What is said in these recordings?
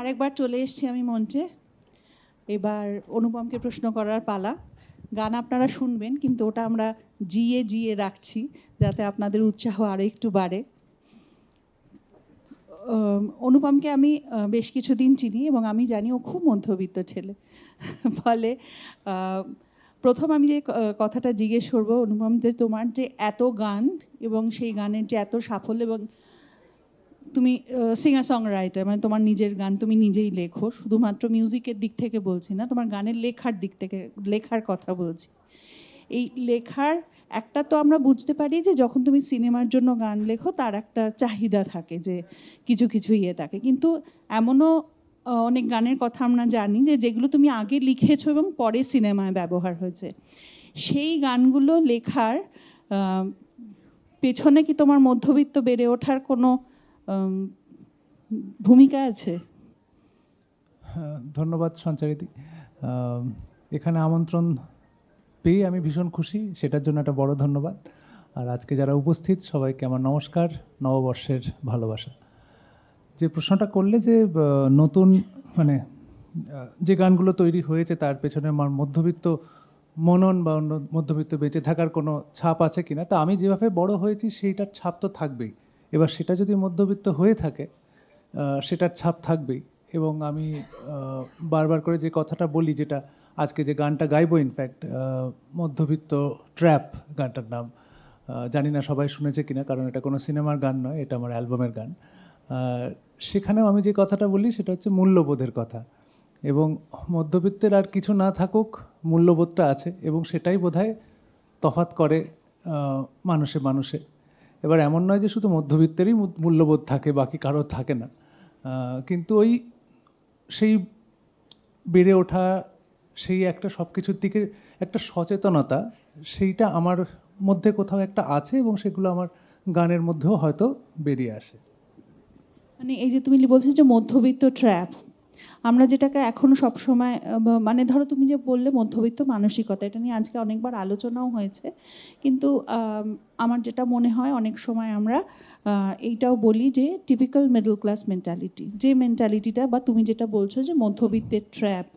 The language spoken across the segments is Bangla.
আরেকবার চলে এসেছি আমি মঞ্চে। এবার অনুপমকে প্রশ্ন করার পালা। গান আপনারা শুনবেন, কিন্তু ওটা আমরা জিয়ে জিয়ে রাখছি যাতে আপনাদের উৎসাহ আরও একটু বাড়ে। অনুপমকে আমি বেশ কিছুদিন চিনি এবং আমি জানি ও খুব মধ্যবিত্ত ছেলে। ফলে প্রথম আমি যে কথাটা জিজ্ঞেস করবো, অনুপম, যে তোমার যে এত গান এবং সেই গানের যে এত সাফল্য, এবং তুমি সিঙ্গার সং রাইটার, মানে তোমার নিজের গান তুমি নিজেই লেখো, শুধুমাত্র মিউজিকের দিক থেকে বলছি না, তোমার গানের লেখার দিক থেকে, লেখার কথা বলছি। এই লেখার একটা তো আমরা বুঝতে পারি যে যখন তুমি সিনেমার জন্য গান লেখো তার একটা চাহিদা থাকে, যে কিছু কিছু ইয়ে থাকে, কিন্তু এমনও অনেক গানের কথা আমরা জানি যে যেগুলো তুমি আগে লিখেছো এবং পরে সিনেমায় ব্যবহার হয়েছে। সেই গানগুলো লেখার পেছনে কি তোমার মধ্যবিত্ত বেড়ে ওঠার কোনো ভূমিকা আছে? ধন্যবাদ সঞ্চারিতি। এখানে আমন্ত্রণ পেয়ে আমি ভীষণ খুশি, সেটার জন্য একটা বড় ধন্যবাদ। আর আজকে যারা উপস্থিত সবাইকে আমার নমস্কার, নববর্ষের ভালোবাসা। যে প্রশ্নটা করলে যে নতুন মানে যে গানগুলো তৈরি হয়েছে তার পেছনে আমার মধ্যবিত্ত মনন বা অন্য মধ্যবিত্ত বেঁচে থাকার কোনো ছাপ আছে কিনা, তা আমি যেভাবে বড় হয়েছি সেইটার ছাপ তো থাকবেই। এবার সেটা যদি মধ্যবিত্ত হয়ে থাকে সেটার ছাপ থাকবেই। এবং আমি বারবার করে যে কথাটা বলি, যেটা আজকে যে গানটা গাইবো, ইনফ্যাক্ট মধ্যবিত্ত ট্র্যাপ গানটার নাম, জানি না সবাই শুনেছে কিনা, কারণ এটা কোনো সিনেমার গান নয়, এটা আমার অ্যালবামের গান। সেখানেও আমি যে কথাটা বলি সেটা হচ্ছে মূল্যবোধের কথা। এবং মধ্যবিত্তের আর কিছু না থাকুক, মূল্যবোধটা আছে, এবং সেটাই বোধহয় তফাৎ করে মানুষে মানুষে। এবার এমন নয় যে শুধু মধ্যবিত্তেরই মূল্যবোধ থাকে, বাকি কারো থাকে না, কিন্তু ওই সেই বেড়ে ওঠা, সেই একটা সব কিছুর দিকে একটা সচেতনতা, সেইটা আমার মধ্যে কোথাও একটা আছে, এবং সেগুলো আমার গানের মধ্যেও হয়তো বেরিয়ে আসে। মানে এই যে তুমি বলছো যে মধ্যবিত্ত ট্র্যাপ, আমরা যেটাকে এখনো সবসময়, মানে ধরো তুমি যে বললে মধ্যবিত্ত মানসিকতা, এটা নিয়ে আজকে অনেকবার আলোচনাও হয়েছে, কিন্তু আমার যেটা মনে হয় অনেক সময় আমরা এইটাও বলি যে টিপিক্যাল মিডল ক্লাস মেন্টালিটি, যে মেন্টালিটিটা, বা তুমি যেটা বলছো যে মধ্যবিত্তের ট্র্যাপ,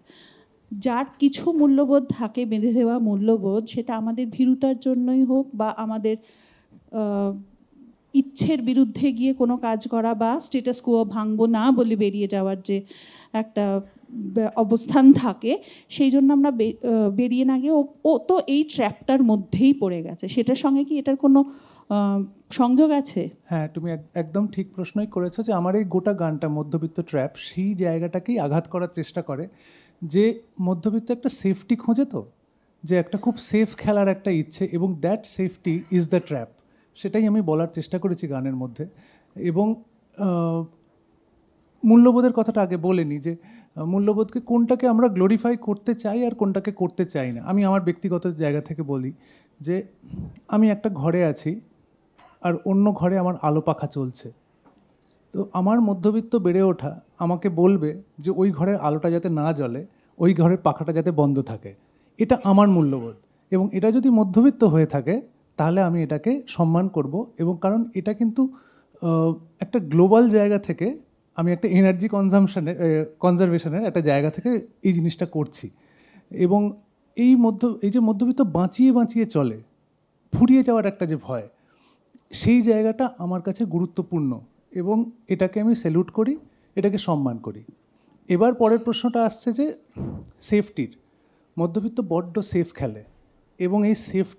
যার কিছু মূল্যবোধ থাকে, বেঁধে দেওয়া মূল্যবোধ, সেটা আমাদের ভীরুতার জন্যই হোক বা আমাদের ইচ্ছের বিরুদ্ধে গিয়ে কোনো কাজ করা, বা স্টেটাস কোয়া ভাঙবো না বলে বেরিয়ে যাওয়ার যে একটা অবস্থান থাকে, সেই জন্য আমরা বেরিয়ে না গিয়ে ও তো এই ট্র্যাপটার মধ্যেই পড়ে গেছে। সেটার সঙ্গে কি এটার কোনো সংযোগ আছে? হ্যাঁ, তুমি একদম ঠিক প্রশ্নই করেছো, যে আমার এই গোটা গানটা মধ্যবিত্ত ট্র্যাপ সেই জায়গাটাকেই আঘাত করার চেষ্টা করে, যে মধ্যবিত্ত একটা সেফটি খোঁজে, তো যে একটা খুব সেফ খেলার একটা ইচ্ছে, এবং that safety is the trap, সেটাই আমি বলার চেষ্টা করেছি গানের মধ্যে। এবং মূল্যবোধের কথাটা আগে বলেনি, যে মূল্যবোধকে কোনটাকে আমরা গ্লোরিফাই করতে চাই আর কোনটাকে করতে চাই না। আমি আমার ব্যক্তিগত জায়গা থেকে বলি যে আমি একটা ঘরে আছি আর অন্য ঘরে আমার আলো পাখা চলছে, তো আমার মধ্যবিত্ত বেড়ে ওঠা আমাকে বলবে যে ওই ঘরের আলোটা যাতে না জ্বলে, ওই ঘরের পাখাটা যাতে বন্ধ থাকে। এটা আমার মূল্যবোধ, এবং এটা যদি মধ্যবিত্ত হয়ে থাকে তাহলে আমি এটাকে সম্মান করব। এবং কারণ এটা কিন্তু একটা গ্লোবাল জায়গা থেকে, আমি একটা এনার্জি কনজারভেশনের একটা জায়গা থেকে এই জিনিসটা করছি। এবং এই যে মধ্যবিত্ত বাঁচিয়ে বাঁচিয়ে চলে, ফুরিয়ে যাওয়ার একটা যে ভয়, সেই জায়গাটা আমার কাছে গুরুত্বপূর্ণ, এবং এটাকে আমি স্যালুট করি, এটাকে সম্মান করি। এবার পরের প্রশ্নটা আসছে যে সেফটির। মধ্যবিত্ত বড্ড সেফ খেলে, এবং এই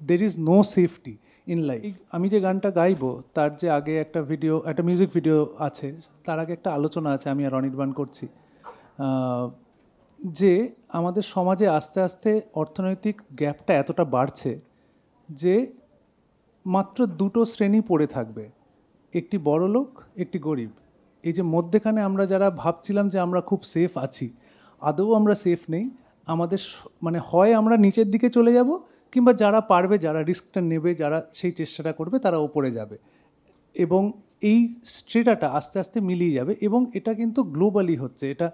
there is no safety in life. আমি যে গানটা গাইবো তার যে আগে একটা মিউজিক ভিডিও আছে, তার আগে একটা আলোচনা আছে আমি আর অনির্বাণ করছি, যে আমাদের সমাজে আস্তে আস্তে অর্থনৈতিক গ্যাপটা এতটা বাড়ছে যে মাত্র দুটো শ্রেণী পড়ে থাকবে, একটি বড়লোক, একটি গরিব। এই যে মধ্যেখানে আমরা যারা ভাবছিলাম যে আমরা খুব সেফ আছি, আদৌ আমরা সেফ নেই। আমাদের মানে হয় আমরা নিচের দিকে চলে যাব, কিংবা যারা পারবে, যারা রিস্কটা নেবে, যারা সেই চেষ্টাটা করবে, তারা ওপরে যাবে। এবং এই স্ট্রেটাটা আস্তে আস্তে মিলিয়ে যাবে, এবং এটা কিন্তু গ্লোবালি হচ্ছে। এটা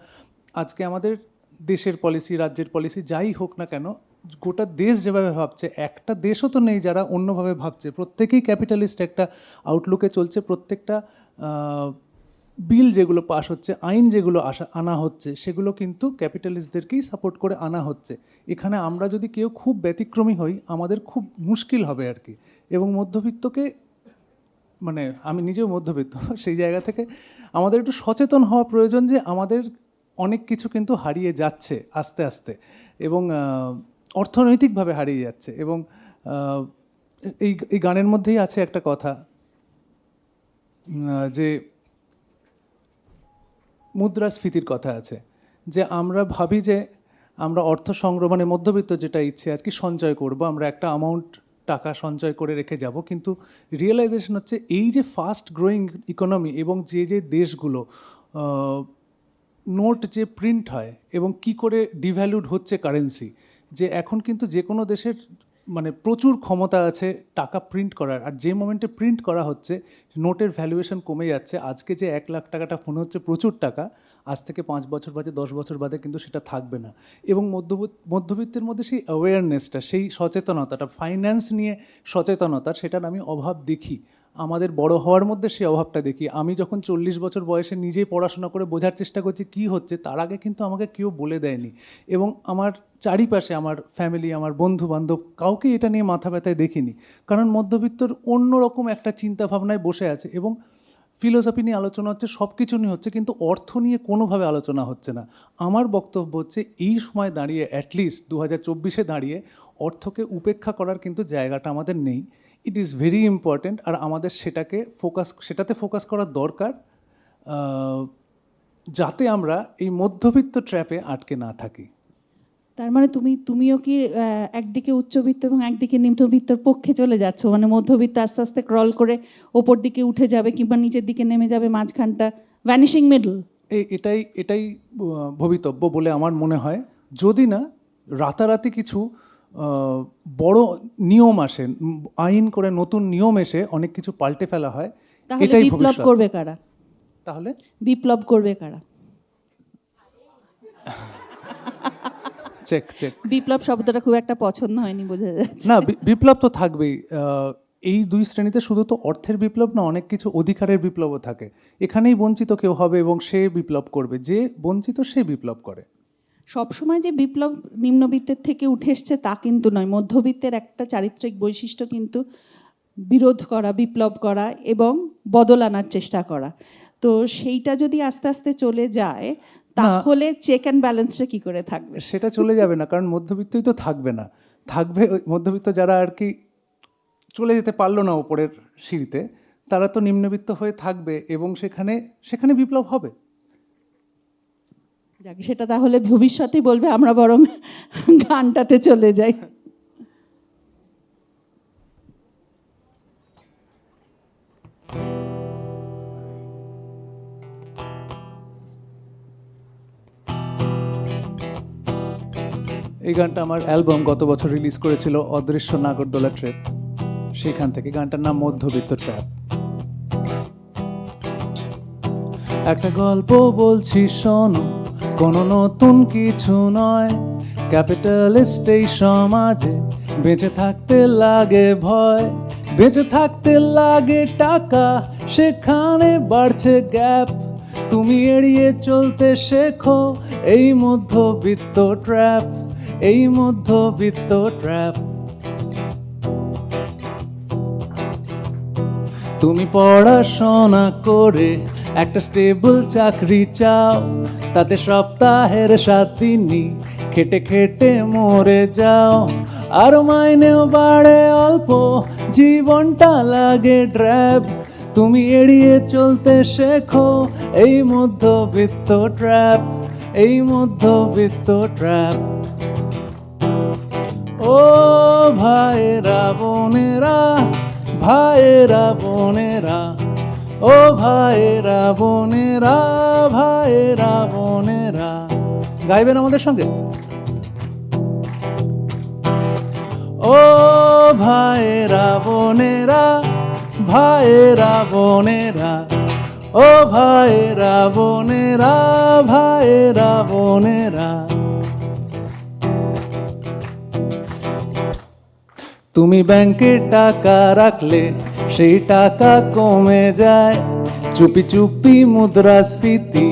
আজকে আমাদের দেশের পলিসি, রাজ্যের পলিসি, যাই হোক না কেন, গোটা দেশ যেভাবে ভাবছে, একটা দেশও তো নেই যারা অন্যভাবে ভাবছে। প্রত্যেকেই ক্যাপিটালিস্ট একটা আউটলুকে চলছে, প্রত্যেকটা বিল যেগুলো পাস হচ্ছে, আইন যেগুলো আনা হচ্ছে, সেগুলো কিন্তু ক্যাপিটালিস্টদেরকেই সাপোর্ট করে আনা হচ্ছে। এখানে আমরা যদি কেউ খুব ব্যতিক্রমী হই, আমাদের খুব মুশকিল হবে আর কি। এবং মধ্যবিত্তকে, মানে আমি নিজেও মধ্যবিত্ত, সেই জায়গা থেকে আমাদের একটু সচেতন হওয়া প্রয়োজন যে আমাদের অনেক কিছু কিন্তু হারিয়ে যাচ্ছে আস্তে আস্তে, এবং অর্থনৈতিকভাবে হারিয়ে যাচ্ছে। এবং এই গানের মধ্যেই আছে একটা কথা, যে মুদ্রাস্ফীতির কথা আছে, যে আমরা ভাবি যে আমরা অর্থ সংগ্রহ, মানে মধ্যবিত্ত যেটা ইচ্ছে আর কি, সঞ্চয় করব, আমরা একটা অ্যামাউন্ট টাকা সঞ্চয় করে রেখে যাব। কিন্তু রিয়েলাইজেশন হচ্ছে এই যে ফাস্ট গ্রোয়িং ইকোনমি এবং যে যে দেশগুলো নোট যে প্রিন্ট হয় এবং কি করে ডিভ্যালুড হচ্ছে কারেন্সি, যে এখন কিন্তু যে কোনো দেশের মানে প্রচুর ক্ষমতা আছে টাকা প্রিন্ট করার, আর যে মোমেন্টে প্রিন্ট করা হচ্ছে নোটের ভ্যালুয়েশন কমে যাচ্ছে। আজকে যে 1 লাখ টাকাটা মনে হচ্ছে প্রচুর টাকা, আজ থেকে 5 বছর বাদে 10 বছর বাদে কিন্তু সেটা থাকবে না। এবং মধ্যবিত্তের মধ্যে সেই অ্যাওয়ারনেসটা, সেই সচেতনতাটা, ফাইন্যান্স নিয়ে সচেতনতা, সেটার আমি অভাব দেখি। আমাদের বড় হওয়ার মধ্যে সেই অভাবটা দেখি। আমি যখন 40 বছর বয়সে নিজেই পড়াশোনা করে বোঝার চেষ্টা করছি কি হচ্ছে, তার আগে কিন্তু আমাকে কেউ বলে দেয়নি। এবং আমার চারিপাশে আমার ফ্যামিলি, আমার বন্ধু বান্ধব, কাউকে এটা নিয়ে মাথা ব্যথায় দেখিনি। কারণ মধ্যবিত্তর অন্যরকম একটা চিন্তাভাবনায় বসে আছে, এবং ফিলোসফি নিয়ে আলোচনা হচ্ছে, সব কিছু নিয়ে হচ্ছে, কিন্তু অর্থ নিয়ে কোনোভাবে আলোচনা হচ্ছে না। আমার বক্তব্য হচ্ছে এই সময় দাঁড়িয়ে, অ্যাটলিস্ট 2024-এ দাঁড়িয়ে অর্থকে উপেক্ষা করার কিন্তু জায়গাটা আমাদের নেই। ইট ইজ ভেরি ইম্পর্ট্যান্ট, আর আমাদের সেটাতে ফোকাস করা দরকার, যাতে আমরা এই মধ্যবিত্ত ট্র্যাপে আটকে না থাকি। তার মানে তুমিও কি একদিকে উচ্চবিত্ত এবং একদিকে নিম্নবিত্তর পক্ষে চলে যাচ্ছ? মানে মধ্যবিত্ত আস্তে আস্তে ক্রল করে ওপর দিকে উঠে যাবে কিংবা নিচের দিকে নেমে যাবে, মাঝখানটা ভ্যানিশিং মিডল। এটাই ভবিতব্য বলে আমার মনে হয়, যদি না রাতারাতি কিছু বড় নিয়ম আসে, আইন করে নতুন নিয়ম এসে অনেক কিছু পাল্টে ফেলা হয়। তাহলে বিপ্লব করবে কারা? তাহলে বিপ্লব করবে কারা? চেক বিপ্লব শব্দটা খুব একটা পছন্দ হয়নি, বোঝা যাচ্ছে। না, বিপ্লব তো থাকবেই। এই দুই শ্রেণীতে শুধু তো অর্থের বিপ্লব না, অনেক কিছু অধিকারের বিপ্লবও থাকে। এখানেই বঞ্চিত কেউ হবে এবং সে বিপ্লব করবে, যে বঞ্চিত সে বিপ্লব করে। সবসময় যে বিপ্লব নিম্নবিত্তের থেকে উঠে এসছে তা কিন্তু নয়। মধ্যবিত্তের একটা চারিত্রিক বৈশিষ্ট্য কিন্তু বিরোধ করা, বিপ্লব করা এবং বদল আনার চেষ্টা করা। তো সেইটা যদি আস্তে আস্তে চলে যায়, তাহলে চেক অ্যান্ড ব্যালেন্সটা কি করে থাকবে? সেটা চলে যাবে না, কারণ মধ্যবিত্তই তো থাকবে না। থাকবে ওই মধ্যবিত্ত যারা আর কি চলে যেতে পারলো না ওপরের সিঁড়িতে, তারা তো নিম্নবিত্ত হয়ে থাকবে, এবং সেখানে বিপ্লব হবে। যাক, সেটা তাহলে ভবিষ্যতেই বলবে। আমরা বরং গানটাতে চলে যাই। এই গানটা আমার অ্যালবাম গত বছর রিলিজ করেছিল অদৃশ্য নাগরদোলা ট্র্যাপ, সেখান থেকে। গানটার নাম মধ্যবিত্ত ট্র্যাপ। একটা গল্প বলছি শোনো, কোনো নতুন কিছু নয়। ক্যাপিটালিস্ট এই সমাজে বেঁচে থাকতে লাগে ভয়, বেঁচে থাকতে লাগে টাকা, সেখানে বাড়ছে গ্যাপ। তুমি এড়িয়ে চলতে শেখো এই মধ্যবিত্ত ট্র্যাপ, এই মধ্যবিত্ত ট্র্যাপ। তুমি পড়াশোনা করে একটা স্টেবল চাকরি চাও, তাতে সপ্তাহের 7 দিনই খেটে খেটে মরে যাও। আর মাইনেও বাড়ে অল্প, জীবনটা লাগে ড্র্যাব। তুমি এড়িয়ে চলতে শেখো এই মধ্যবিত্ত ট্র্যাপ, এই মধ্যবিত্ত ট্র্যাপ। ও ভাইয়েরা বোনেরা, ভাইয়েরা বোনেরা, ও ভাইয়েরা বোনেরা, ভাইয়েরা বোনেরা। গাইবেন আমাদের সঙ্গে? ও ভাইয়েরা বোনেরা, ভাইয়েরা বোনেরা, ও ভাইয়েরা বোনেরা, ভাইয়েরা বোনেরা। তুমি ব্যাংকে টাকা রাখলে সেই টাকা কমে যায়, চুপি চুপি মুদ্রাস্ফীতি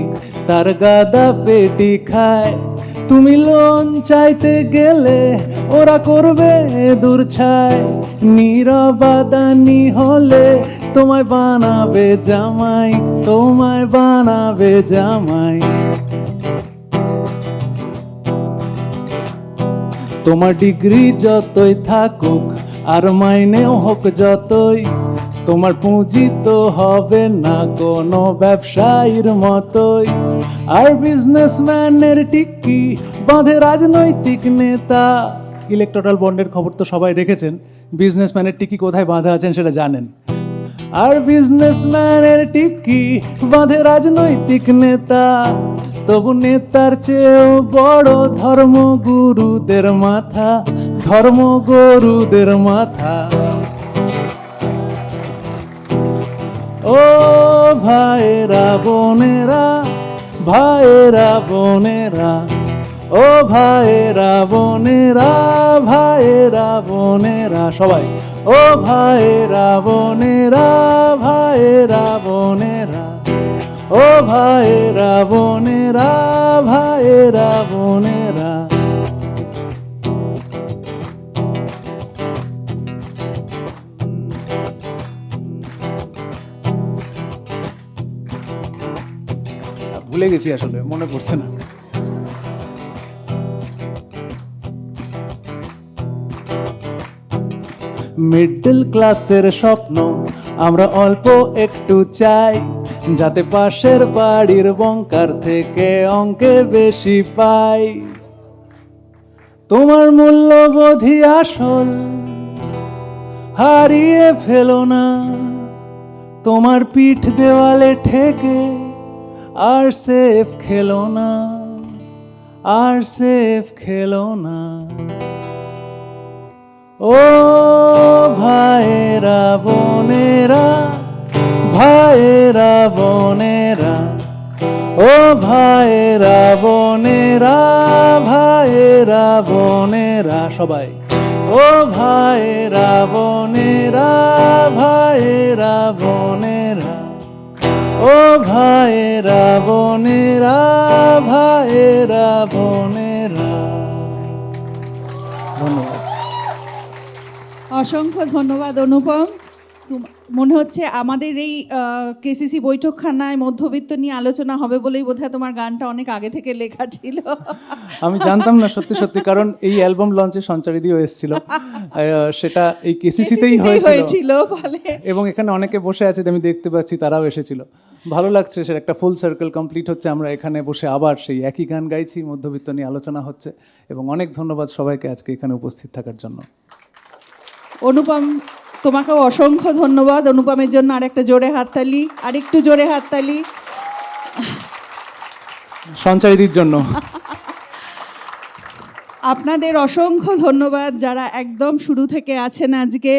তার গাদা পেটি খায়, তুমি লোন চাইতে গেলে ওরা করবে দূর ছায়, নীরবাদানি হলে তোমায় বানাবে জামাই, তোমায় বানাবে জামাই। তোমার ডিগ্রি যতই থাকুক আর মাইনেও হোক যতই, তোমার পুঁজি তো হবে না কোনো ব্যবসায়ীর মতোই। আর বিজনেসম্যানের টিকি বাঁধে রাজনৈতিক নেতা। ইলেকটোরাল বন্ডের খবর তো সবাই রেখেছেন, বিজনেসম্যানের টিকি কোথায় বাঁধা আছেন সেটা জানেন। আর বিজনেসম্যানের টিকি বাঁধে রাজনৈতিক নেতা, তবু নেতার চেয়েও বড় ধর্মগুরুদের মাথা, ধর্মগুরুদের মাথা। ও ভাইরা বোনেরা, ভাইরা বোনেরা, ও ভাইরা বোনেরা, ভাইরা বোনেরা, সবাই ও ভাইরা বোনেরা, ভাইরা বোনেরা, ও ভাইরা বোনেরা, ভাইরা বোনেরা। ভুলে গেছি, আসলে মনে পড়ছে না। মিডল ক্লাসের স্বপ্ন আমরা অল্প একটু চাই, যাতে পাশের বাড়ির বঙ্কার থেকে অঙ্কে বেশি পাই। তোমার মূল্যবোধই আসল, হারিয়ে ফেলো না, তোমার পিঠ দেওয়ালে ঠেকে আর সেফ খেলো না, আর সেফ খেলো না। ও ভাইরা বোনেরা, ভাইরা বোনেরা, ও ভাইরা বোনেরা, ভাইরা বোনেরা, সবাই ও ভাইরা বোনেরা, ভাইরা বোনেরা, ও ভাইরা বোনেরা, ভাইরা বোনেরা। ধন্যবাদ। অসংখ্য ধন্যবাদ অনুপম। মনে হচ্ছে আমাদের এই কেসিসি বৈঠকখানায় মধ্যবিত্ত নিয়ে আলোচনা হবে বলেই বোধহয় তোমার গানটা অনেক আগে থেকে লেখা ছিল। আমি জানতাম না সত্যি সত্যি, কারণ এই অ্যালবাম লঞ্চে সঞ্চারিদিও এসেছিল, সেটা এই কেসিসিতেই হয়েছিল ফলে এবং এখানে অনেকে বসে আছে আমি দেখতে পাচ্ছি, তারাও এসেছিল। ভালো লাগছে, সেটা একটা ফুল সার্কেল কমপ্লিট হচ্ছে। আমরা এখানে বসে আবার সেই একই গান গাইছি, মধ্যবিত্ত নিয়ে আলোচনা হচ্ছে, এবং অনেক ধন্যবাদ সবাইকে আজকে এখানে উপস্থিত থাকার জন্য। অনুপম, তোমাকেও অসংখ্য ধন্যবাদ। অনুপমের জন্য আরেকটা জোরে হাততালি, আরেকটু জোরে হাততালি সঞ্চারিদির জন্য। আপনাদের অসংখ্য ধন্যবাদ যারা একদম শুরু থেকে আছেন, আজকে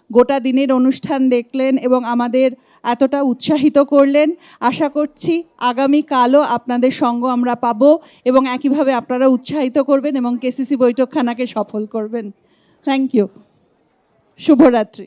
গোটা দিনের অনুষ্ঠান দেখলেন এবং আমাদের এতটা উৎসাহিত করলেন। আশা করছি আগামীকালও আপনাদের সঙ্গ আমরা পাবো এবং একইভাবে আপনারা উৎসাহিত করবেন এবং কেসিসি বৈঠকখানাকে সফল করবেন। Thank you. শুভরাত্রি।